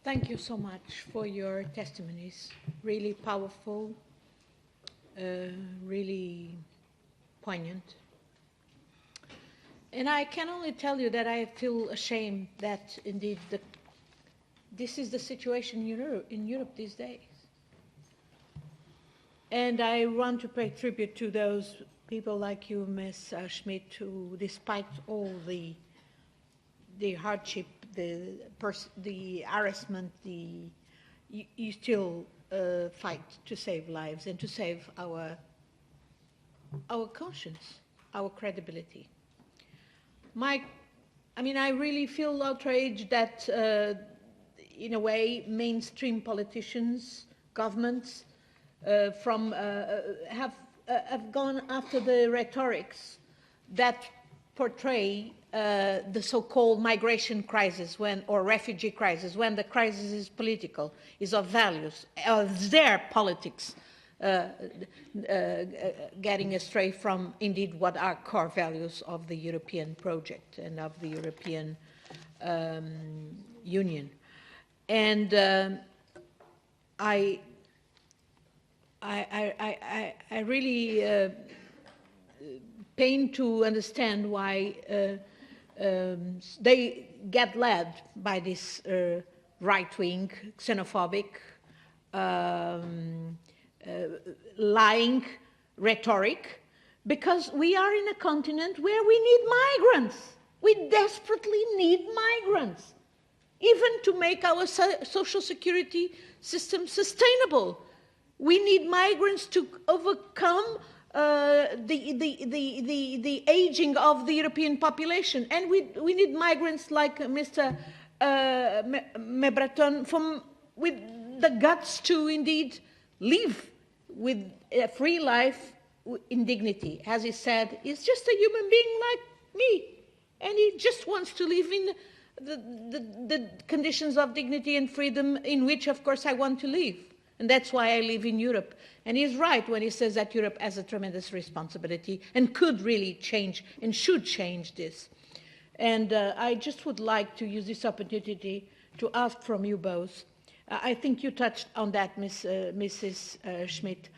Thank you so much for your testimonies. Really powerful, really poignant. And I can only tell you that I feel ashamed that indeed this is the situation in Europe these days. And I want to pay tribute to those people like you, Ms. Schmidt, who, despite all the hardship, the harassment, you still fight to save lives and to save our conscience, our credibility. I really feel outraged that, in a way, mainstream politicians, governments, have gone after the rhetorics that portray the so-called migration crisis or refugee crisis, when the crisis is political, is of values, of their politics, getting astray from indeed what are core values of the European project and of the European Union. And I really pain to understand why they get led by this right-wing, xenophobic, lying rhetoric, because we are in a continent where we need migrants. We desperately need migrants, even to make our social security system sustainable. We need migrants to overcome the aging of the European population, and we need migrants like Mr. Mebreton with the guts to indeed live with a free life in dignity. As he said, he's just a human being like me, and he just wants to live in the conditions of dignity and freedom in which, of course, I want to live. And that's why I live in Europe. And he's right when he says that Europe has a tremendous responsibility and could really change and should change this. And I just would like to use this opportunity to ask from you both. I think you touched on that, Mrs. Schmidt.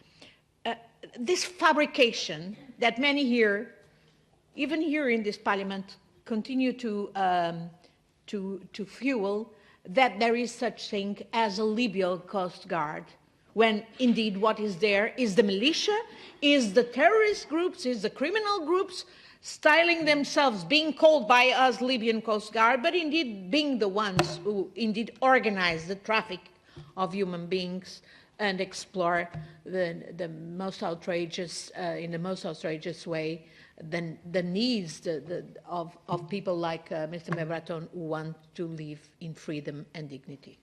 This fabrication that many here, even here in this parliament, continue to fuel, that there is such thing as a Libyan Coast Guard, when indeed what is there is the militia, is the terrorist groups, is the criminal groups, styling themselves, being called by us Libyan Coast Guard, but indeed being the ones who indeed organize the traffic of human beings and explore the most outrageous, in the most outrageous way, the needs of people like Mr. Mebreton, who want to live in freedom and dignity.